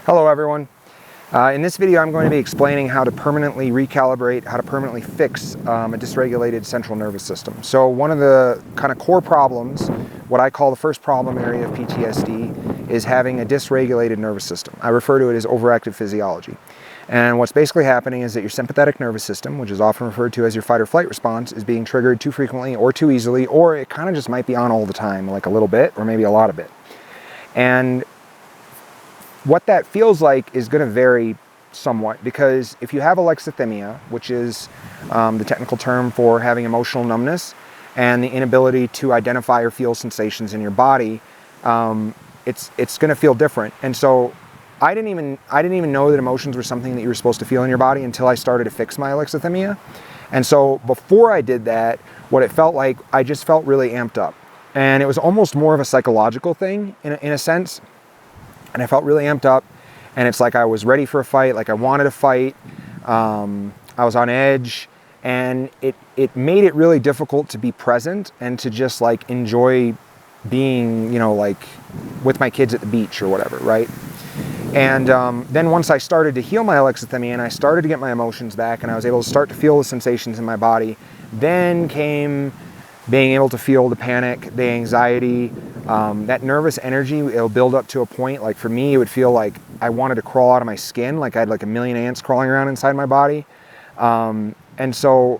Hello everyone. In this video I'm going to be explaining how to permanently recalibrate, how to permanently fix a dysregulated central nervous system. So one of the kind of core problems, what I call the first problem area of PTSD, is having a dysregulated nervous system. I refer to it as overactive physiology. And what's basically happening is that your sympathetic nervous system, which is often referred to as your fight or flight response, is being triggered too frequently or too easily, or it kind of just might be on all the time, like a little bit or maybe a lot of it. And what that feels like is going to vary somewhat, because if you have alexithymia, which is the technical term for having emotional numbness and the inability to identify or feel sensations in your body, it's going to feel different. And so I didn't even know that emotions were something that you were supposed to feel in your body until I started to fix my alexithymia. And so before I did that, what it felt like, I just felt really amped up, and it was almost more of a psychological thing in a sense. And I felt really amped up, and it's like I was ready for a fight, like I wanted to fight. I was on edge, and it made it really difficult to be present and to just like enjoy being, you know, like with my kids at the beach or whatever, right? And then once I started to heal my alexithymia and I started to get my emotions back and I was able to start to feel the sensations in my body, then came being able to feel the panic, the anxiety, that nervous energy. It'll build up to a point, like for me, it would feel like I wanted to crawl out of my skin, like I had like a million ants crawling around inside my body. And so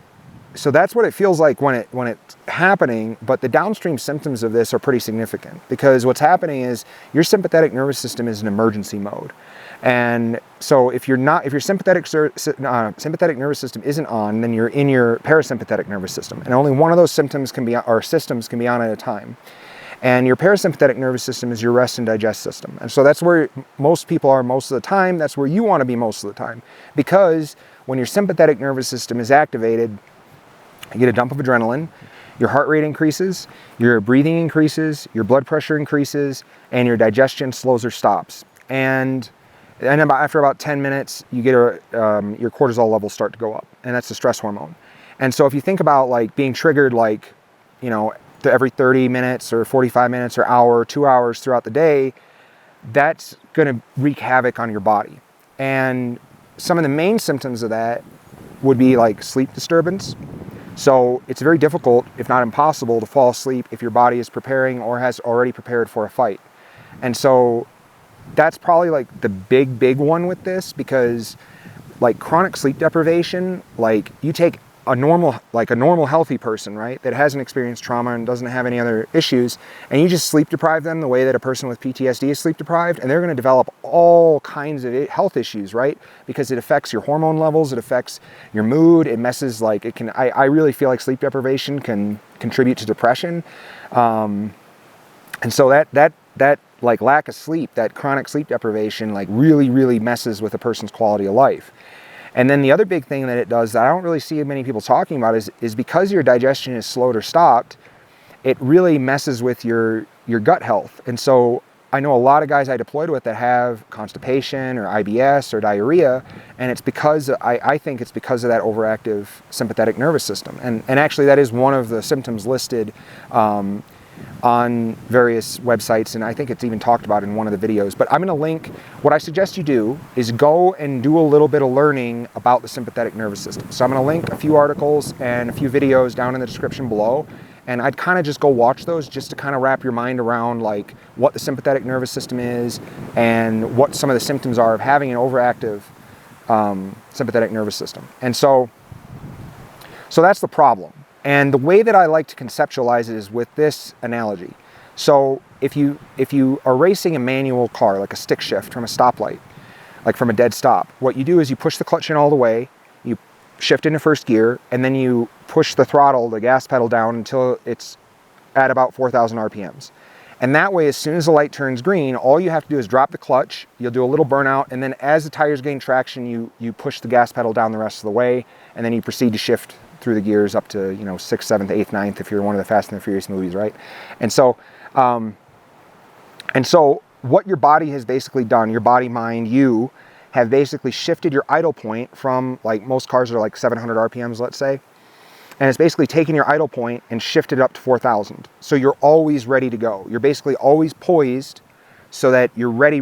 that's what it feels like when it's happening. But the downstream symptoms of this are pretty significant, because what's happening is your sympathetic nervous system is in emergency mode. And so if your sympathetic nervous system isn't on, then you're in your parasympathetic nervous system, and only one of those systems can be on at a time. And your parasympathetic nervous system is your rest and digest system. And so that's where most people are most of the time. That's where you want to be most of the time, because when your sympathetic nervous system is activated, you get a dump of adrenaline, your heart rate increases, your breathing increases, your blood pressure increases, and your digestion slows or stops. And after about 10 minutes, you get your cortisol levels start to go up, and that's the stress hormone. And so if you think about like being triggered, like, you know, every 30 minutes or 45 minutes or hour, 2 hours throughout the day, that's going to wreak havoc on your body. And some of the main symptoms of that would be like sleep disturbance. So it's very difficult, if not impossible, to fall asleep if your body is preparing or has already prepared for a fight. And so that's probably like the big one with this, because like chronic sleep deprivation, like you take a normal healthy person, right, that hasn't experienced trauma and doesn't have any other issues, and you just sleep deprive them the way that a person with PTSD is sleep deprived, and they're going to develop all kinds of health issues, right? Because it affects your hormone levels, it affects your mood, it messes, like it can, I really feel like sleep deprivation can contribute to depression. And so that like lack of sleep, that chronic sleep deprivation, like really messes with a person's quality of life. And then the other big thing that it does that I don't really see many people talking about is because your digestion is slowed or stopped, it really messes with your gut health. And so I know a lot of guys I deployed with that have constipation or IBS or diarrhea, and it's because I think it's because of that overactive sympathetic nervous system. And actually that is one of the symptoms listed on various websites, and I think it's even talked about in one of the videos. But I'm going to link, what I suggest you do is go and do a little bit of learning about the sympathetic nervous system. So I'm going to link a few articles and a few videos down in the description below, and I'd kind of just go watch those just to kind of wrap your mind around like what the sympathetic nervous system is and what some of the symptoms are of having an overactive sympathetic nervous system. And so that's the problem. And the way that I like to conceptualize it is with this analogy. So if you are racing a manual car, like a stick shift from a stoplight, like from a dead stop, what you do is you push the clutch in all the way, you shift into first gear, and then you push the throttle, the gas pedal down until it's at about 4,000 RPMs. And that way, as soon as the light turns green, all you have to do is drop the clutch, you'll do a little burnout, and then as the tires gain traction, you push the gas pedal down the rest of the way, and then you proceed to shift through the gears up to, you know, 6th, 7th, 8th, 9th if you're one of the Fast and the Furious movies, right? And so what your body has basically done, your body, mind, you have basically shifted your idle point from, like, most cars are like 700 RPMs, let's say, and it's basically taken your idle point and shifted it up to 4,000. So you're always ready to go. You're basically always poised so that you're ready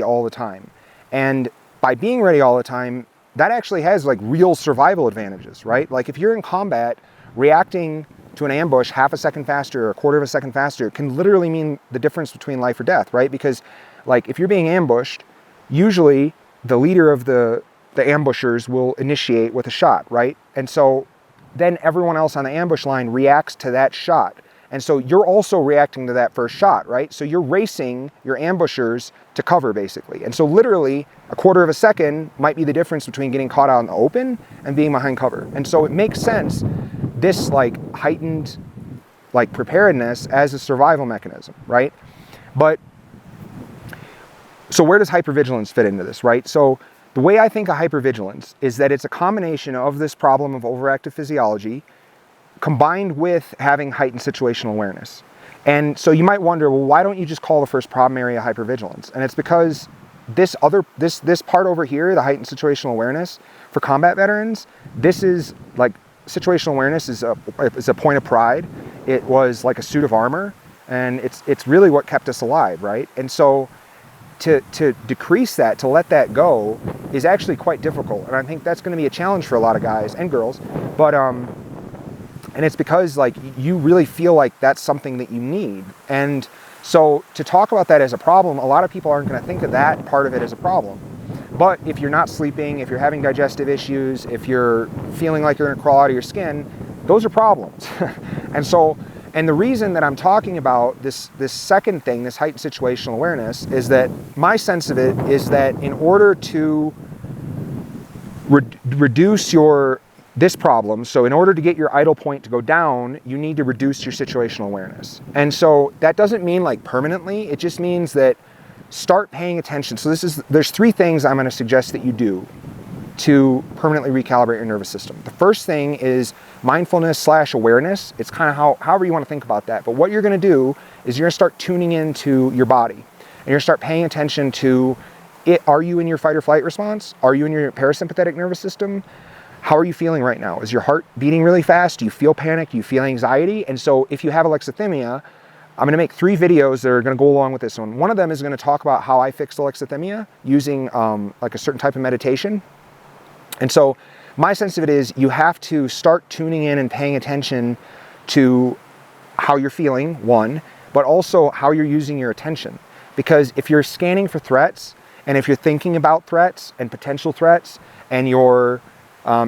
all the time. And by being ready all the time, that actually has like real survival advantages, right? Like if you're in combat, reacting to an ambush half a second faster or a quarter of a second faster can literally mean the difference between life or death, right? Because like if you're being ambushed, usually the leader of the ambushers will initiate with a shot, right? And so then everyone else on the ambush line reacts to that shot. And so you're also reacting to that first shot, right? So you're racing your ambushers to cover, basically. And so literally a quarter of a second might be the difference between getting caught out in the open and being behind cover. And so it makes sense, this like heightened like preparedness as a survival mechanism, right? But so where does hypervigilance fit into this, right? So the way I think of hypervigilance is that it's a combination of this problem of overactive physiology combined with having heightened situational awareness. And so you might wonder, well, why don't you just call the first problem area hypervigilance? And it's because this part over here, the heightened situational awareness for combat veterans, this is like situational awareness is a point of pride. It was like a suit of armor, and it's really what kept us alive, right? And so to decrease that, to let that go, is actually quite difficult. And I think that's going to be a challenge for a lot of guys and girls. But and it's because like you really feel like that's something that you need. And so to talk about that as a problem, a lot of people aren't going to think of that part of it as a problem. But if you're not sleeping, if you're having digestive issues, if you're feeling like you're going to crawl out of your skin, those are problems. And the reason that I'm talking about this second thing, this heightened situational awareness, is that my sense of it is that in order to reduce this problem, so in order to get your idle point to go down, you need to reduce your situational awareness. And so that doesn't mean like permanently, it just means that start paying attention. So there's three things I'm going to suggest that you do to permanently recalibrate your nervous system. The first thing is mindfulness/awareness. It's kind of however you want to think about that. But what you're going to do is you're going to start tuning into your body. And you're going to start paying attention to it. Are you in your fight or flight response? Are you in your parasympathetic nervous system? How are you feeling right now? Is your heart beating really fast? Do you feel panic? Do you feel anxiety? And so if you have alexithymia, I'm going to make 3 videos that are going to go along with this one. One of them is going to talk about how I fixed alexithymia using like a certain type of meditation. And so my sense of it is you have to start tuning in and paying attention to how you're feeling, one, but also how you're using your attention. Because if you're scanning for threats, and if you're thinking about threats and potential threats, and you're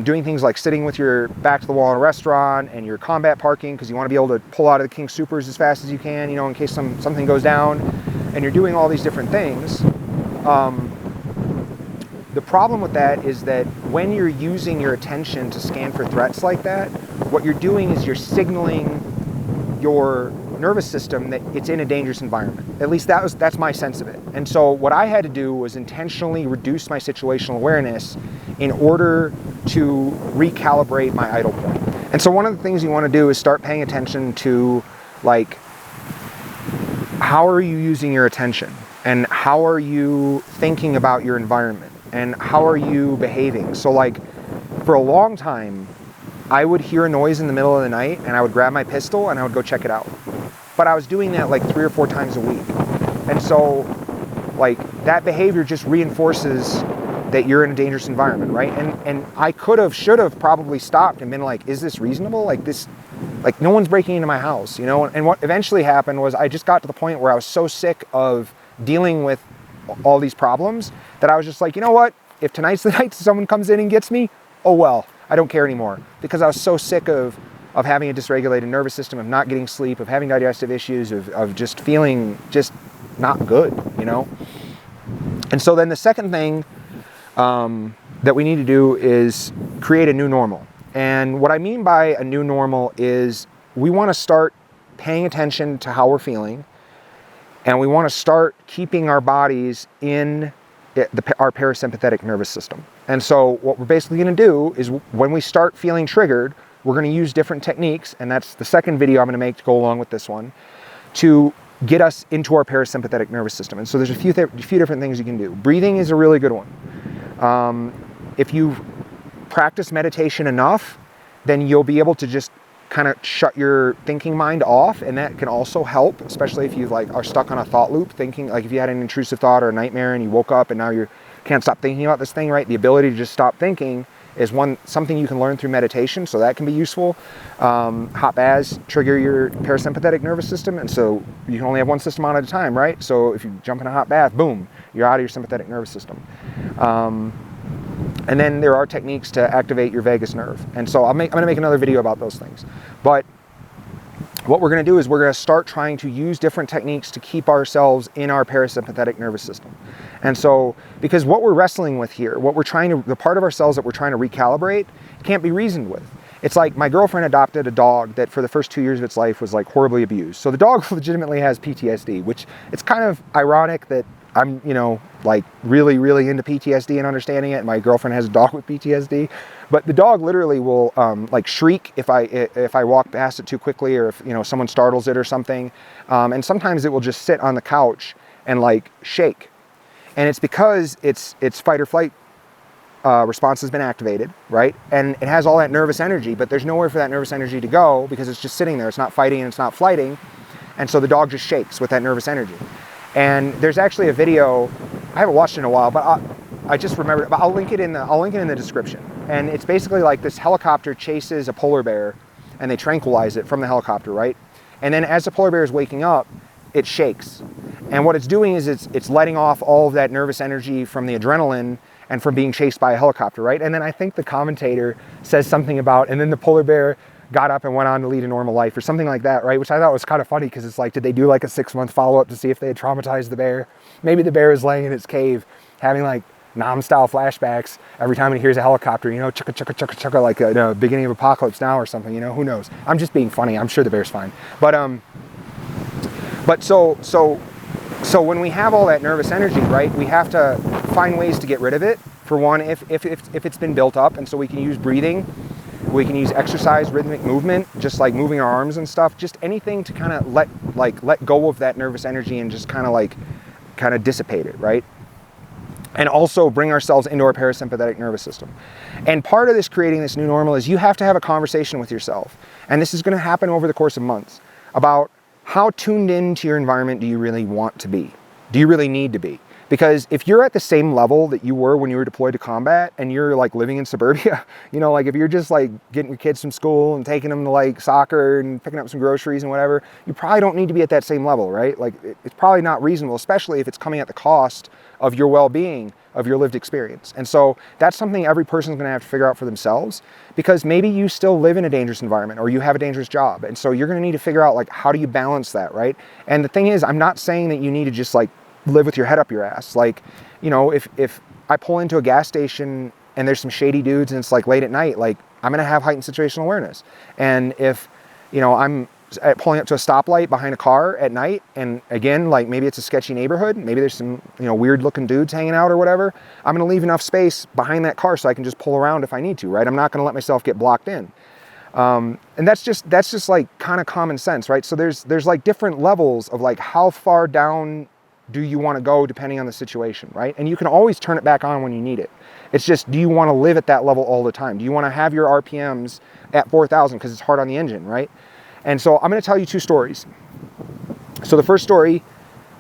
doing things like sitting with your back to the wall in a restaurant, and you're combat parking because you want to be able to pull out of the King Supers as fast as you can, you know, in case something goes down, and you're doing all these different things, the problem with that is that when you're using your attention to scan for threats like that, what you're doing is you're signaling your nervous system that it's in a dangerous environment. At least that's my sense of it. And so what I had to do was intentionally reduce my situational awareness in order to recalibrate my idle point. And so one of the things you want to do is start paying attention to, like, how are you using your attention? And how are you thinking about your environment? And how are you behaving? So like, for a long time, I would hear a noise in the middle of the night and I would grab my pistol and I would go check it out. But I was doing that like 3 or 4 times a week. And so like that behavior just reinforces that you're in a dangerous environment, right? And I should have probably stopped and been like, is this reasonable? Like no one's breaking into my house, you know? And what eventually happened was I just got to the point where I was so sick of dealing with all these problems that I was just like, you know what? If tonight's the night someone comes in and gets me, oh well, I don't care anymore. Because I was so sick of having a dysregulated nervous system, of not getting sleep, of having digestive issues, of just feeling just not good, you know? And so then the second thing that we need to do is create a new normal. And what I mean by a new normal is we want to start paying attention to how we're feeling, and we want to start keeping our bodies in our parasympathetic nervous system. And so what we're basically going to do is when we start feeling triggered, we're going to use different techniques, and that's the second video I'm going to make to go along with this one, to get us into our parasympathetic nervous system. And so there's a few different things you can do. Breathing is a really good one. If you practice meditation enough, then you'll be able to just kind of shut your thinking mind off, and that can also help, especially if you like are stuck on a thought loop, thinking like if you had an intrusive thought or a nightmare and you woke up and now you're can't stop thinking about this thing, right? The ability to just stop thinking is something you can learn through meditation, so that can be useful. Hot baths trigger your parasympathetic nervous system, and so you can only have one system on at a time, right? So if you jump in a hot bath, boom, you're out of your sympathetic nervous system. And then there are techniques to activate your vagus nerve, and so I'm going to make another video about those things. But what we're going to do is we're going to start trying to use different techniques to keep ourselves in our parasympathetic nervous system. And so, because what we're wrestling with here, the part of ourselves that we're trying to recalibrate can't be reasoned with. It's like my girlfriend adopted a dog that for the first 2 years of its life was like horribly abused. So the dog legitimately has PTSD, which it's kind of ironic that I'm, like really, really into PTSD and understanding it. And my girlfriend has a dog with PTSD, but the dog literally will like shriek if I walk past it too quickly, or if someone startles it or something. And sometimes it will just sit on the couch and like shake. And it's because its fight or flight response has been activated, right? And it has all that nervous energy, but there's nowhere for that nervous energy to go because it's just sitting there. It's not fighting and it's not flighting. And so the dog just shakes with that nervous energy. And there's actually a video, I haven't watched it in a while, but I just remembered, but I'll link it in the description. And it's basically like this helicopter chases a polar bear and they tranquilize it from the helicopter, right? And then as the polar bear is waking up, it shakes. And what it's doing is it's letting off all of that nervous energy from the adrenaline and from being chased by a helicopter, right? And then I think the commentator says something about, and then the polar bear got up and went on to lead a normal life or something like that, right? Which I thought was kind of funny because it's like, did they do like a 6-month follow-up to see if they had traumatized the bear? Maybe the bear is laying in its cave having like Nam-style flashbacks every time it hears a helicopter, chugga, chugga, chugga, chugga, like the beginning of Apocalypse Now or something, who knows? I'm just being funny. I'm sure the bear's fine. But so when we have all that nervous energy, right, we have to find ways to get rid of it. For one, if it's been built up, and so we can use breathing, we can use exercise, rhythmic movement, just like moving our arms and stuff, just anything to kind of let go of that nervous energy and just kind of dissipate it, right? And also bring ourselves into our parasympathetic nervous system. And part of this creating this new normal is you have to have a conversation with yourself. And this is going to happen over the course of months about how tuned into your environment do you really want to be? Do you really need to be? Because if you're at the same level that you were when you were deployed to combat and you're like living in suburbia, like if you're just like getting your kids from school and taking them to like soccer and picking up some groceries and whatever, you probably don't need to be at that same level, right? Like it's probably not reasonable, especially if it's coming at the cost of your well-being, of your lived experience. And so that's something every person's gonna have to figure out for themselves, because maybe you still live in a dangerous environment or you have a dangerous job. And so you're gonna need to figure out like, how do you balance that, right? And the thing is, I'm not saying that you need to just like live with your head up your ass. Like, if I pull into a gas station and there's some shady dudes and it's like late at night, like I'm gonna have heightened situational awareness. And if, I'm pulling up to a stoplight behind a car at night, and again, like maybe it's a sketchy neighborhood, maybe there's some, weird looking dudes hanging out or whatever, I'm gonna leave enough space behind that car so I can just pull around if I need to, right? I'm not gonna let myself get blocked in. And that's just like kind of common sense, right? So there's like different levels of like how far down do you want to go depending on the situation, right? And you can always turn it back on when you need it. It's just, do you want to live at that level all the time? Do you want to have your RPMs at 4,000 because it's hard on the engine, right? And so I'm going to tell you 2 stories. So the first story,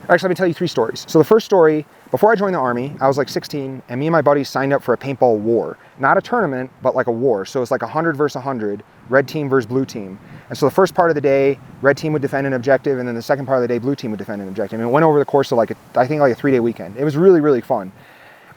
actually let me tell you 3 stories. So the first story, before I joined the Army, I was like 16, and me and my buddies signed up for a paintball war. Not a tournament, but like a war. So it's like 100 versus 100, red team versus blue team. And so the first part of the day, red team would defend an objective, and then the second part of the day, blue team would defend an objective. And it went over the course of I think a 3-day weekend. It was really, really fun.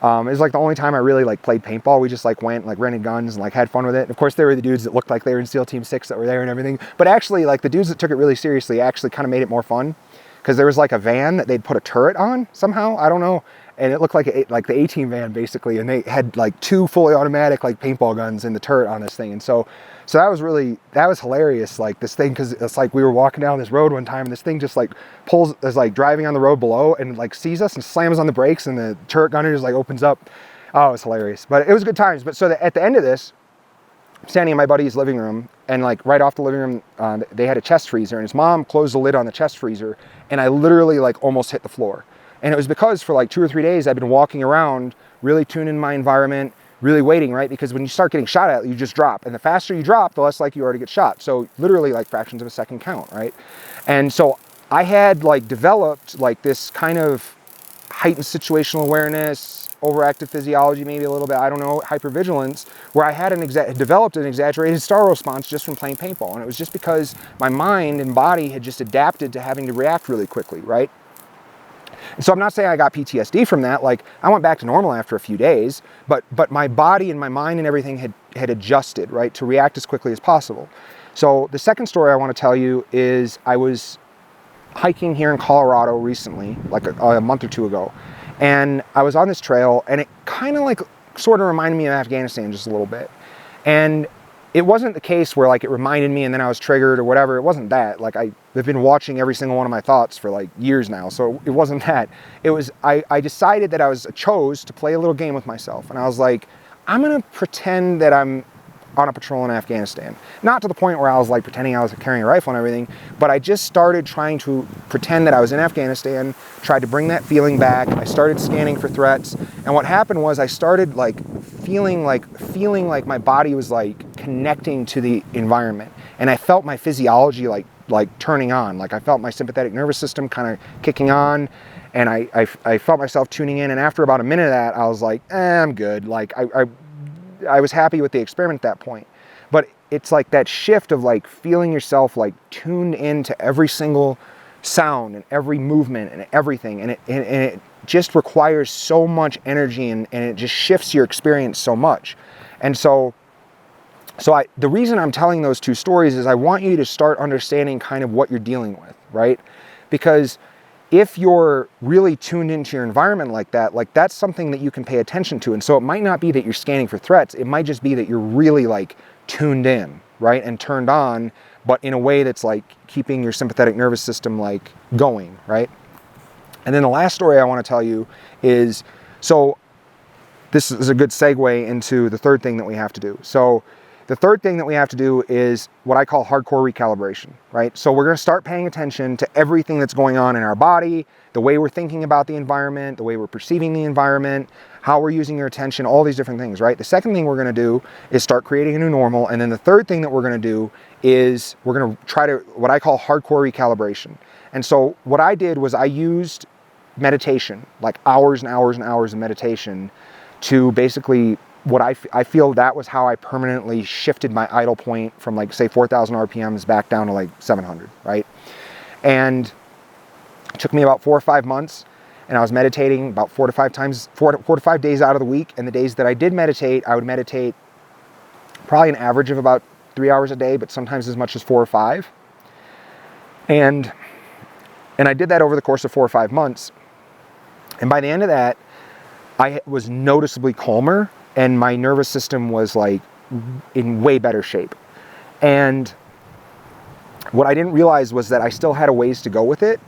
It was like the only time I really like played paintball. We just like went, like rented guns and like had fun with it. And of course, there were the dudes that looked like they were in SEAL Team 6 that were there and everything. But actually, like the dudes that took it really seriously actually kind of made it more fun, because there was like a van that they'd put a turret on somehow. I don't know. And it looked like the A-Team van basically. And they had like 2 fully automatic like paintball guns in the turret on this thing. And so that was hilarious. Like this thing, because it's like we were walking down this road one time and this thing just like is like driving on the road below and like sees us and slams on the brakes, and the turret gunner just like opens up. Oh, it was hilarious. But it was good times. But so at the end of this, I'm standing in my buddy's living room, and like right off the living room, they had a chest freezer, and his mom closed the lid on the chest freezer, and I literally like almost hit the floor. And it was because for like 2 or 3 days, I've been walking around, really tuning in my environment, really waiting, right? Because when you start getting shot at, you just drop. And the faster you drop, the less likely you are to get shot. So literally like fractions of a second count, right? And so I had like developed like this kind of heightened situational awareness, overactive physiology, maybe a little bit, I don't know, hypervigilance, where I had developed an exaggerated startle response just from playing paintball. And it was just because my mind and body had just adapted to having to react really quickly, right? And so I'm not saying I got PTSD from that. Like, I went back to normal after a few days, but my body and my mind and everything had adjusted, right, to react as quickly as possible. So the second story I want to tell you is I was hiking here in Colorado recently, like a month or two ago, and I was on this trail, and it kind of like sort of reminded me of Afghanistan just a little bit. And it wasn't the case where like it reminded me and then I was triggered or whatever. It wasn't that. Like, I've been watching every single one of my thoughts for like years now, so it wasn't that. It was, I decided that I chose to play a little game with myself, and I was like, I'm gonna pretend that I'm on a patrol in Afghanistan. Not to the point where I was like pretending I was carrying a rifle and everything, but I just started trying to pretend that I was in Afghanistan, tried to bring that feeling back. I started scanning for threats, and what happened was I started like feeling like my body was like connecting to the environment, and I felt my physiology like turning on. Like, I felt my sympathetic nervous system kind of kicking on, and I felt myself tuning in. And after about a minute of that, I was like, I'm good. Like, I was happy with the experiment at that point. But it's like that shift of like feeling yourself like tuned into every single sound and every movement and everything, and it just requires so much energy, and it just shifts your experience so much. And so the reason I'm telling those two stories is I want you to start understanding kind of what you're dealing with, right? Because if you're really tuned into your environment like that, like, that's something that you can pay attention to. And so it might not be that you're scanning for threats. It might just be that you're really like tuned in, right? And turned on, but in a way that's like keeping your sympathetic nervous system like going, right? And then the last story I want to tell you is, so this is a good segue into the third thing that we have to do. So the third thing that we have to do is what I call hardcore recalibration, right? So we're going to start paying attention to everything that's going on in our body, the way we're thinking about the environment, the way we're perceiving the environment, how we're using your attention, all these different things, right? The second thing we're going to do is start creating a new normal. And then the third thing that we're going to do is we're going to try to, what I call hardcore recalibration. And so what I did was I used meditation, like hours and hours and hours of meditation, to basically, I feel that was how I permanently shifted my idle point from like, say, 4,000 RPMs back down to like 700, right? And it took me about 4 or 5 months, and I was meditating about 4 to 5 days out of the week. And the days that I did meditate, I would meditate probably an average of about 3 hours a day, but sometimes as much as 4 or 5. And I did that over the course of 4 or 5 months. And by the end of that, I was noticeably calmer, and my nervous system was like in way better shape. And what I didn't realize was that I still had a ways to go with it.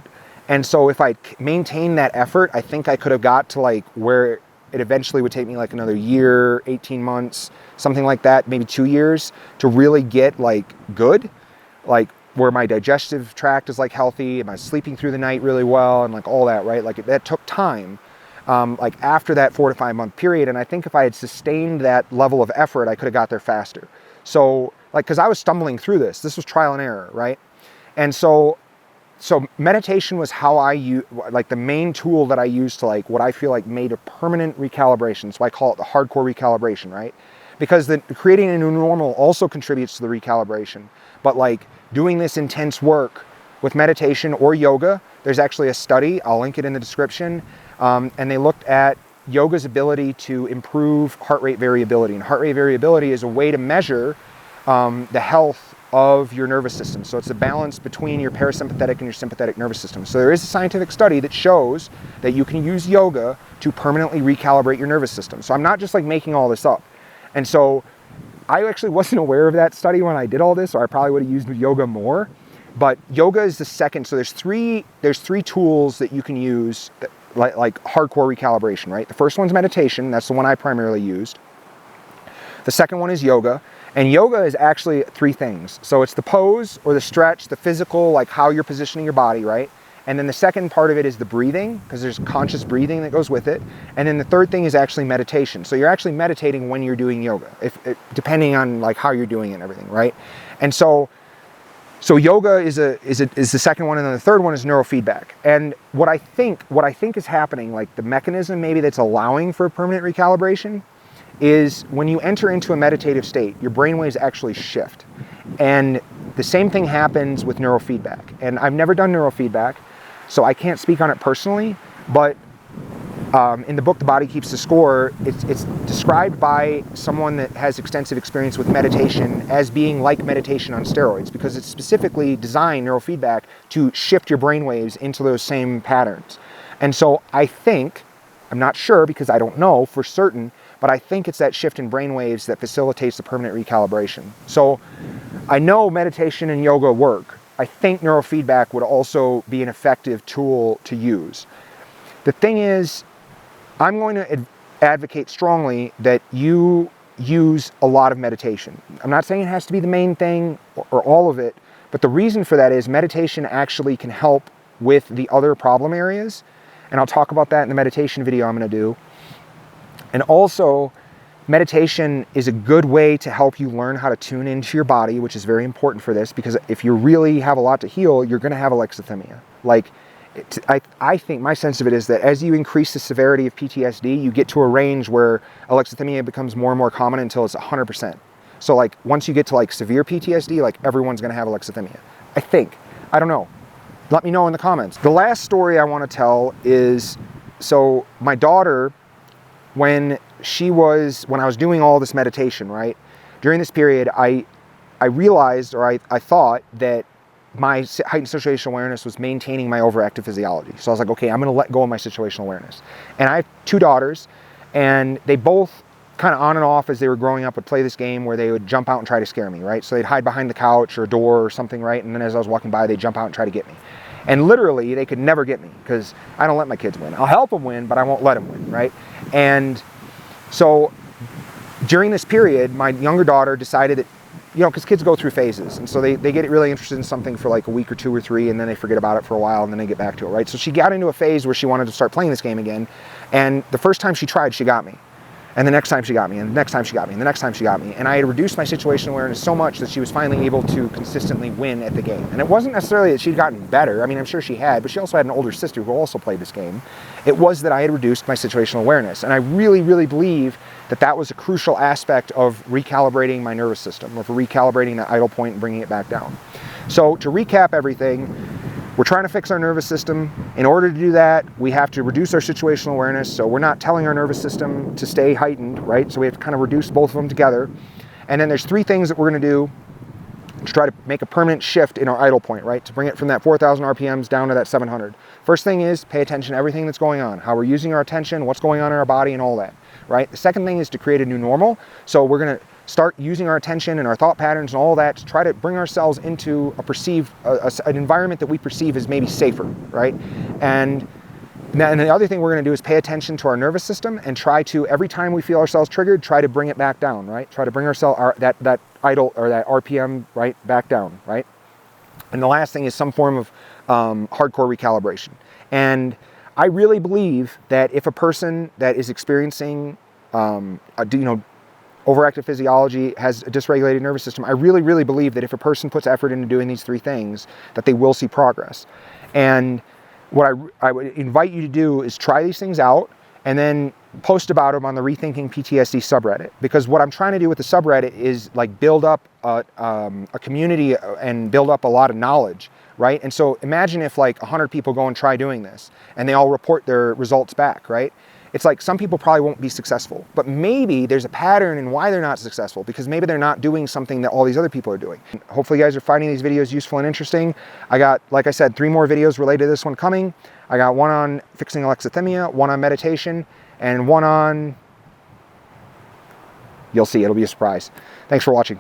And so if I maintained that effort, I think I could have got to like where it eventually would take me like another year, 18 months, something like that, maybe 2 years, to really get like good, like where my digestive tract is like healthy, and I'm sleeping through the night really well, and like all that, right? Like that took time. Like after that 4 to 5 month period. And I think if I had sustained that level of effort, I could have got there faster. So like, cause I was stumbling through this was trial and error, right? And so meditation was how like the main tool that I used to like, what I feel like made a permanent recalibration. So I call it the hardcore recalibration, right? Because creating a new normal also contributes to the recalibration. But like doing this intense work with meditation or yoga, there's actually a study, I'll link it in the description, and they looked at yoga's ability to improve heart rate variability. And heart rate variability is a way to measure the health of your nervous system. So it's a balance between your parasympathetic and your sympathetic nervous system. So there is a scientific study that shows that you can use yoga to permanently recalibrate your nervous system. So I'm not just like making all this up. And so I actually wasn't aware of that study when I did all this, or I probably would have used yoga more. But yoga is the second. So there's three tools that you can use that, like hardcore recalibration, right? The first one's meditation. That's the one I primarily used. The second one is yoga. And yoga is actually 3 things. So it's the pose or the stretch, the physical, like how you're positioning your body, right? And then the second part of it is the breathing, because there's conscious breathing that goes with it. And then the third thing is actually meditation. So you're actually meditating when you're doing yoga, depending on like how you're doing it and everything, right? And so So yoga is the second one, and then the third one is neurofeedback. And what I think is happening, like the mechanism maybe that's allowing for permanent recalibration, is when you enter into a meditative state, your brainwaves actually shift. And the same thing happens with neurofeedback. And I've never done neurofeedback, so I can't speak on it personally, but in the book, The Body Keeps the Score, it's described by someone that has extensive experience with meditation as being like meditation on steroids, because it's specifically designed, neurofeedback, to shift your brainwaves into those same patterns. And so I think, I'm not sure because I don't know for certain, but I think it's that shift in brainwaves that facilitates the permanent recalibration. So I know meditation and yoga work. I think neurofeedback would also be an effective tool to use. The thing is, I'm going to advocate strongly that you use a lot of meditation. I'm not saying it has to be the main thing or all of it, but the reason for that is meditation actually can help with the other problem areas. And I'll talk about that in the meditation video I'm going to do. And also, meditation is a good way to help you learn how to tune into your body, which is very important for this, because if you really have a lot to heal, you're going to have alexithymia. Like, I think my sense of it is that as you increase the severity of PTSD, you get to a range where alexithymia becomes more and more common until it's 100%. So like once you get to like severe PTSD, like everyone's going to have alexithymia. I think. I don't know. Let me know in the comments. The last story I want to tell is, so my daughter, when I was doing all this meditation, right? During this period, I realized, or I thought that my heightened situational awareness was maintaining my overactive physiology. So I was like, okay, I'm going to let go of my situational awareness. And I have 2 daughters, and they both kind of on and off as they were growing up would play this game where they would jump out and try to scare me, right? So they'd hide behind the couch or a door or something, right? And then as I was walking by, they'd jump out and try to get me. And literally, they could never get me because I don't let my kids win. I'll help them win, but I won't let them win, right? And so during this period, my younger daughter decided that, you know, because kids go through phases, and so they get really interested in something for like a week or 2 or 3, and then they forget about it for a while, and then they get back to it, right? So she got into a phase where she wanted to start playing this game again, and the first time she tried, she got me. And the next time she got me, and the next time she got me, and the next time she got me. And I had reduced my situational awareness so much that she was finally able to consistently win at the game. And it wasn't necessarily that she'd gotten better. I mean, I'm sure she had, but she also had an older sister who also played this game. It was that I had reduced my situational awareness. And I really, really believe that that was a crucial aspect of recalibrating my nervous system, of recalibrating that idle point and bringing it back down. So to recap everything, we're trying to fix our nervous system. In order to do that, we have to reduce our situational awareness. So we're not telling our nervous system to stay heightened, right? So we have to kind of reduce both of them together. And then there's 3 things that we're going to do to try to make a permanent shift in our idle point, right? To bring it from that 4,000 RPMs down to that 700. First thing is pay attention to everything that's going on, how we're using our attention, what's going on in our body and all that, right? The second thing is to create a new normal. So we're going to start using our attention and our thought patterns and all that to try to bring ourselves into an environment that we perceive as maybe safer, right? And the other thing we're going to do is pay attention to our nervous system and try to, every time we feel ourselves triggered, try to bring it back down, right? Try to bring that idle or that RPM, right, back down, right? And the last thing is some form of hardcore recalibration. And I really believe that if a person that is experiencing, overactive physiology, has a dysregulated nervous system, I really, really believe that if a person puts effort into doing these 3 things, that they will see progress. And what I would invite you to do is try these things out and then post about them on the Rethinking PTSD subreddit. Because what I'm trying to do with the subreddit is like build up a community and build up a lot of knowledge, right? And so imagine if like 100 people go and try doing this and they all report their results back, right? It's like some people probably won't be successful, but maybe there's a pattern in why they're not successful, because maybe they're not doing something that all these other people are doing. Hopefully you guys are finding these videos useful and interesting. I got, like I said, 3 more videos related to this one coming. I got one on fixing alexithymia, one on meditation, and one on, you'll see, it'll be a surprise. Thanks for watching.